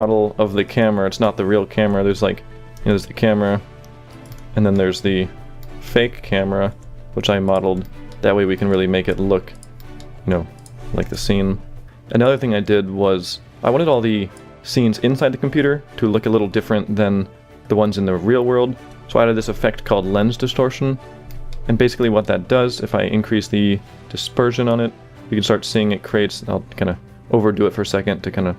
model of the camera. It's not the real camera. There's like, there's the camera, and then there's the fake camera, which I modeled. That way we can really make it look, like the scene. Another thing I did was, I wanted all the scenes inside the computer to look a little different than the ones in the real world. So I added this effect called lens distortion. And basically what that does, if I increase the dispersion on it, you can start seeing it creates, I'll kind of overdo it for a second to kind of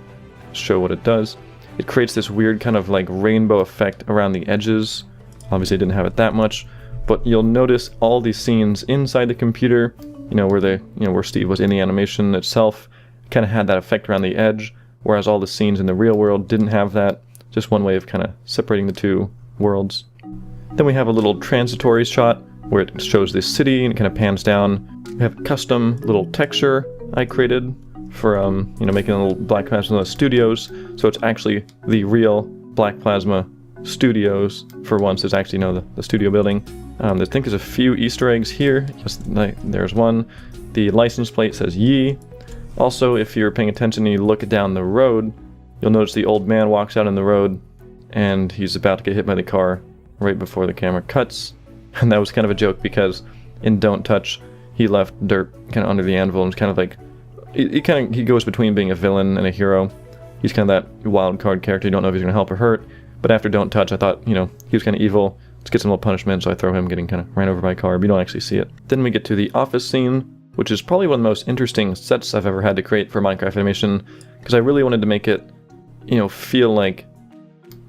show what it does. It creates this weird kind of like rainbow effect around the edges. Obviously I didn't have it that much, but you'll notice all these scenes inside the computer, where Steve was in the animation itself, kind of had that effect around the edge, whereas all the scenes in the real world didn't have that. Just one way of kind of separating the two worlds. Then we have a little transitory shot where it shows this city and it kind of pans down. We have a custom little texture I created for making a little Black Plasma Studios. So it's actually the real Black Plasma Studios for once. It's actually the studio building. I think there's a few Easter eggs here. There's one. The license plate says Yi. Also, if you're paying attention and you look down the road, you'll notice the old man walks out in the road and he's about to get hit by the car right before the camera cuts. And that was kind of a joke because in Don't Touch, he left dirt kind of under the anvil and it's kind of like, he goes between being a villain and a hero. He's kind of that wild card character. You don't know if he's going to help or hurt. But after Don't Touch, I thought, he was kind of evil. Let's get some little punishment, so I throw him getting kind of ran over by a car, but you don't actually see it. Then we get to the office scene, which is probably one of the most interesting sets I've ever had to create for Minecraft animation, because I really wanted to make it, feel like,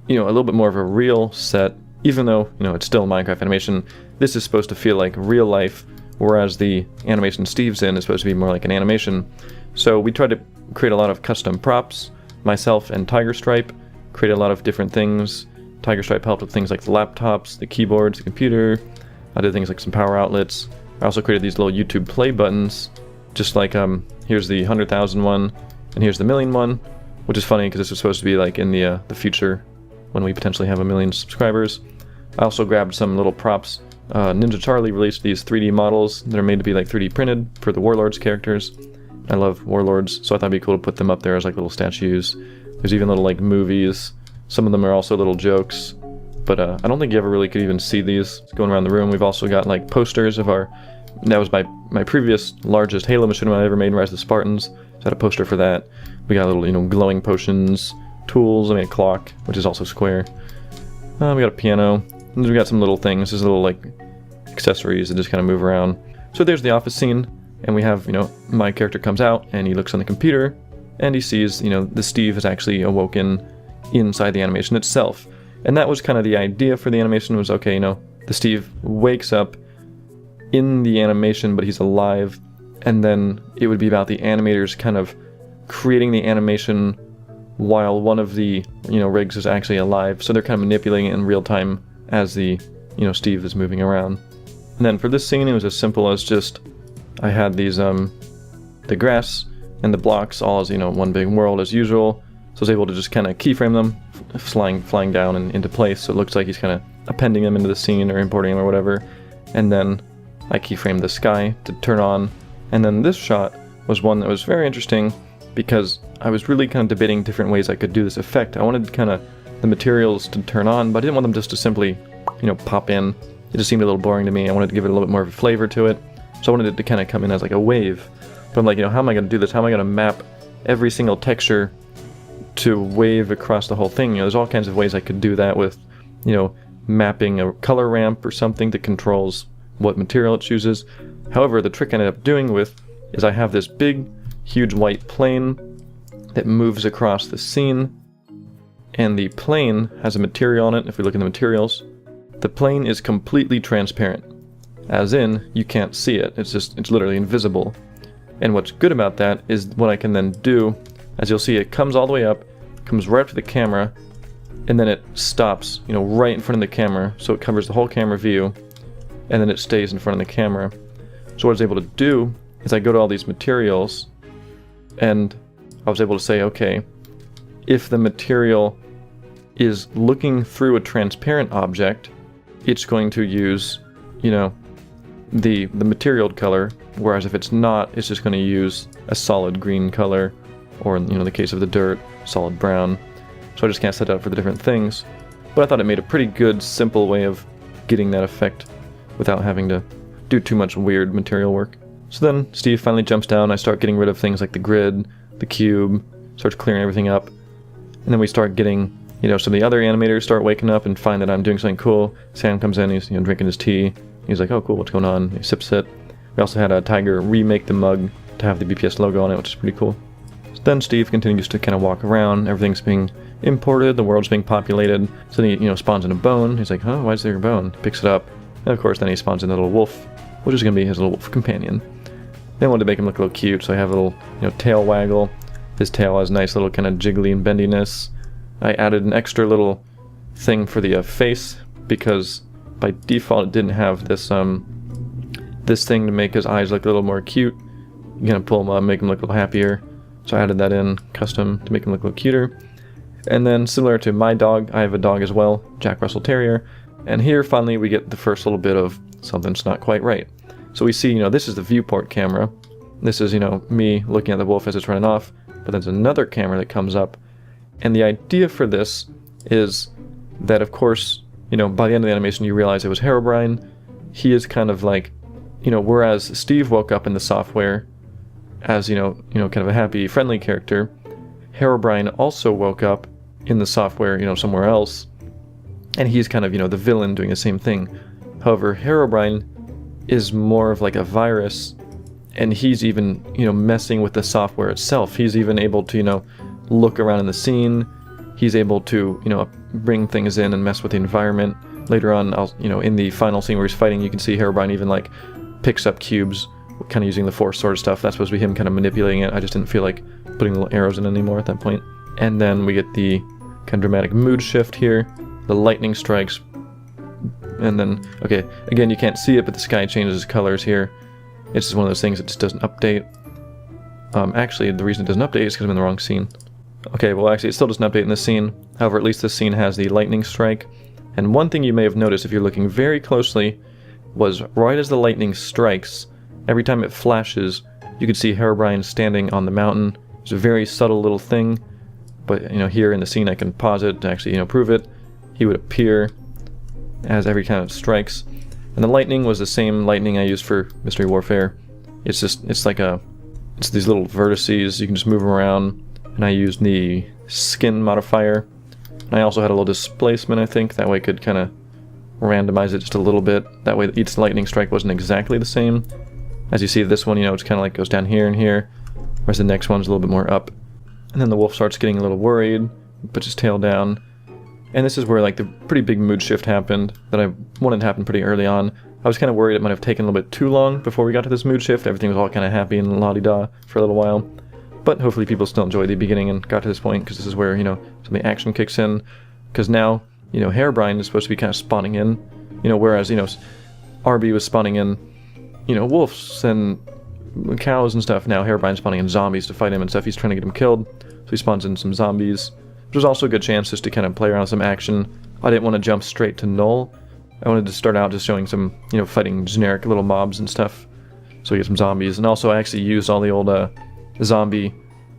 a little bit more of a real set, even though, it's still Minecraft animation. This is supposed to feel like real life, whereas the animation Steve's in is supposed to be more like an animation. So we tried to create a lot of custom props. Myself and Tiger Stripe created a lot of different things. Tiger Stripe helped with things like the laptops, the keyboards, the computer. I did things like some power outlets. I also created these little YouTube play buttons, just like here's the 100,000 one, and here's the million one, which is funny because this is supposed to be like in the future when we potentially have 1 million subscribers. I also grabbed some little props. Ninja Charlie released these 3D models that are made to be like 3D printed for the Warlords characters. I love Warlords, so I thought it'd be cool to put them up there as like little statues. There's even little like movies. Some of them are also little jokes, but I don't think you ever really could even see these going around the room. We've also got like posters of that was my previous largest Halo machine I ever made, Rise of the Spartans. So I had a poster for that. We got little, glowing potions, tools. I made a clock, which is also square. We got a piano. And we got some little things, just little like accessories that just kind of move around. So there's the office scene, and we have, my character comes out and he looks on the computer and he sees, the Steve is actually awoken inside the animation itself. And that was kind of the idea for the animation was, okay, the Steve wakes up in the animation, but he's alive, and then it would be about the animators kind of creating the animation while one of the, rigs is actually alive. So they're kind of manipulating it in real time as the, Steve is moving around. And then for this scene, it was as simple as just, I had these, the grass and the blocks all as, one big world as usual. So I was able to just kind of keyframe them, flying down and into place, so it looks like he's kind of appending them into the scene or importing them or whatever. And then I keyframed the sky to turn on. And then this shot was one that was very interesting because I was really kind of debating different ways I could do this effect. I wanted kind of the materials to turn on, but I didn't want them just to simply, pop in. It just seemed a little boring to me. I wanted to give it a little bit more of a flavor to it. So I wanted it to kind of come in as like a wave. But I'm like, how am I going to do this? How am I going to map every single texture to wave across the whole thing? There's all kinds of ways I could do that with, mapping a color ramp or something that controls what material it chooses. However, the trick I ended up doing with is I have this big, huge white plane that moves across the scene, and the plane has a material on it. If we look in the materials, the plane is completely transparent, as in you can't see it. It's literally invisible. And what's good about that is what I can then do, as you'll see, it comes all the way up, comes right up to the camera, and then it stops, right in front of the camera, so it covers the whole camera view, and then it stays in front of the camera. So what I was able to do is I go to all these materials, and I was able to say, okay, if the material is looking through a transparent object, it's going to use, the material color, whereas if it's not, it's just going to use a solid green color, or in the case of the dirt, solid brown. so I just kind of set it up for the different things. But I thought it made a pretty good, simple way of getting that effect without having to do too much weird material work. So then Steve finally jumps down. I start getting rid of things like the grid, the cube, starts clearing everything up. And then we start getting, you know, some of the other animators start waking up and find that I'm doing something cool. Sam comes in, he's, you know, drinking his tea. He's like, oh cool, what's going on? He sips it. We also had a Tiger remake the mug to have the BPS logo on it, which is pretty cool. So then Steve continues to kind of walk around. Everything's being imported, the world's being populated. So then he, you know, spawns in a bone. He's like, huh, why is there a bone? He picks it up. And of course then he spawns in a little wolf, which is going to be his little wolf companion. Then I wanted to make him look a little cute, so I have a little, you know, tail waggle. His tail has nice little kind of jiggly and bendiness. I added an extra little thing for the face, because by default it didn't have this this thing to make his eyes look a little more cute. You're gonna pull him up, make him look a little happier. So I added that in custom to make him look a little cuter. And then similar to my dog, I have a dog as well, Jack Russell Terrier. And here finally we get the first little bit of something's not quite right. So we see, you know, this is the viewport camera. This is, you know, me looking at the wolf as it's running off. But there's another camera that comes up. And the idea for this is that, of course, you know, by the end of the animation you realize it was Herobrine. He is kind of like, you know, whereas Steve woke up in the software as, you know, kind of a happy, friendly character, Herobrine also woke up in the software, you know, somewhere else, and he's kind of, you know, the villain doing the same thing. However, Herobrine is more of like a virus, and he's even, you know, messing with the software itself. He's even able to, you know, look around in the scene. He's able to, you know, bring things in and mess with the environment. Later on, you know, in the final scene where he's fighting, you can see Herobrine even like picks up cubes, kind of using the Force Sword stuff. That's supposed to be him kind of manipulating it. I just didn't feel like putting little arrows in anymore at that point. And then we get the kind of dramatic mood shift here. The lightning strikes. And then, okay, again, you can't see it, but the sky changes colors here. It's just one of those things that just doesn't update. Actually, the reason it doesn't update is because I'm in the wrong scene. Okay, well actually it still doesn't update in this scene. However, at least this scene has the lightning strike. And one thing you may have noticed if you're looking very closely was right as the lightning strikes, every time it flashes, you could see Herobrine standing on the mountain. It's a very subtle little thing, but, you know, here in the scene I can pause it to actually, you know, prove it. He would appear as every time it strikes. And the lightning was the same lightning I used for Mystery Warfare. It's just, it's like it's these little vertices, you can just move them around. And I used the skin modifier. And I also had a little displacement, I think, that way I could kind of randomize it just a little bit. That way each lightning strike wasn't exactly the same. As you see this one, you know, it's kind of like goes down here and here, whereas the next one's a little bit more up. And then the wolf starts getting a little worried, puts his tail down. And this is where like the pretty big mood shift happened that I wanted to happen pretty early on. I was kind of worried it might have taken a little bit too long before we got to this mood shift. Everything was all kind of happy and la-di-da for a little while. But hopefully people still enjoyed the beginning and got to this point, because this is where, you know, some of the action kicks in. Because now, you know, Herobrine is supposed to be kind of spawning in, you know, whereas, you know, Arby was spawning in, you know, wolves and cows and stuff. Now Herobrine's spawning in zombies to fight him and stuff. He's trying to get him killed, so he spawns in some zombies. Which was also a good chance just to kind of play around with some action. I didn't want to jump straight to null. I wanted to start out just showing some, you know, fighting generic little mobs and stuff. So we get some zombies. And also I actually used all the old zombie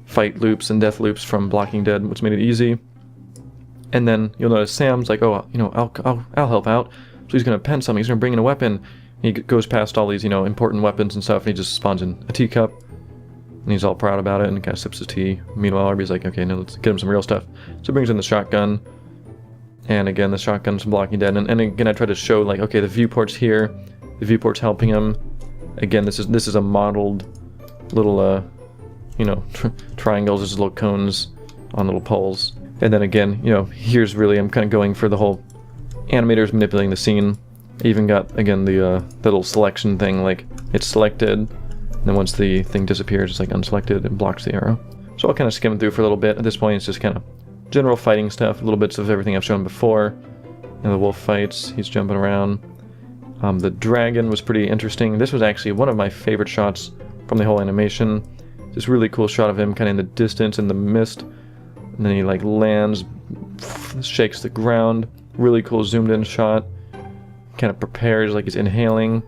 fight loops and death loops from Blocking Dead, which made it easy. And then you'll notice Sam's like, oh, you know, I'll help out. So he's going to pen something. He's going to bring in a weapon. And he goes past all these, you know, important weapons and stuff, and he just spawns in a teacup. And he's all proud about it and kind of sips his tea. Meanwhile, Arby's like, okay, now let's get him some real stuff. So he brings in the shotgun. And again, the shotgun's from Blocking Dead. And again, I try to show, like, okay, the viewport's here. The viewport's helping him. Again, this is a modeled little, you know, triangles, there's little cones on little poles. And then again, you know, here's really, I'm kind of going for the whole animators manipulating the scene. I even got, again, the little selection thing, like, it's selected, and then once the thing disappears, it's like unselected and blocks the arrow. So I'll kind of skim through for a little bit. At this point, it's just kind of general fighting stuff, little bits of everything I've shown before. And the wolf fights, he's jumping around. The dragon was pretty interesting. This was actually one of my favorite shots from the whole animation. This really cool shot of him kind of in the distance in the mist. And then he like lands, shakes the ground. Really cool zoomed in shot. Kind of prepares like he's inhaling.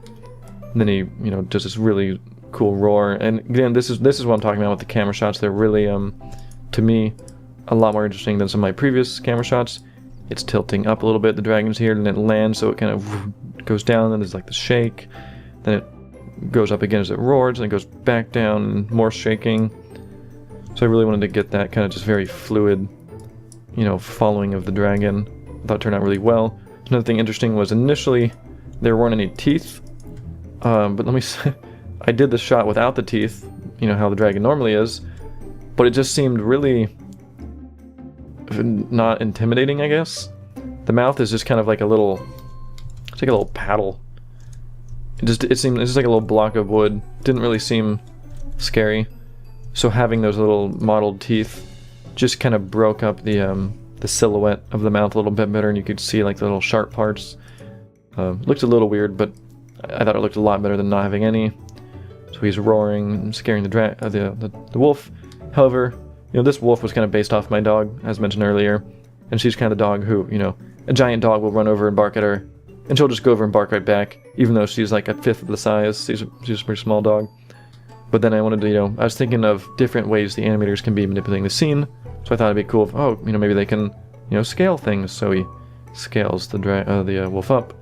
And then he, you know, does this really cool roar. And again, this is what I'm talking about with the camera shots. They're really, to me, a lot more interesting than some of my previous camera shots. It's tilting up a little bit, the dragon's here, and it lands, so it kind of goes down, and there's like the shake. Then it goes up again as it roars, and it goes back down, and more shaking. So I really wanted to get that kind of just very fluid, you know, following of the dragon. I thought it turned out really well. Another thing interesting was initially there weren't any teeth, but let me say, I did the shot without the teeth, you know, how the dragon normally is, but it just seemed really not intimidating, I guess. The mouth is just kind of like a little, it's like a little paddle. It seemed, it's just like a little block of wood. Didn't really seem scary. So having those little mottled teeth just kind of broke up the silhouette of the mouth a little bit better, and you could see like the little sharp parts. Looked a little weird, but I thought it looked a lot better than not having any. So he's roaring and scaring the wolf. However, you know, this wolf was kind of based off my dog, as mentioned earlier, and she's kind of the dog who, you know, a giant dog will run over and bark at her, and she'll just go over and bark right back, even though she's like a fifth of the size. She's a pretty small dog. But then I wanted to, you know, I was thinking of different ways the animators can be manipulating the scene, so I thought it'd be cool if, oh, you know, maybe they can, you know, scale things. So he scales the wolf up,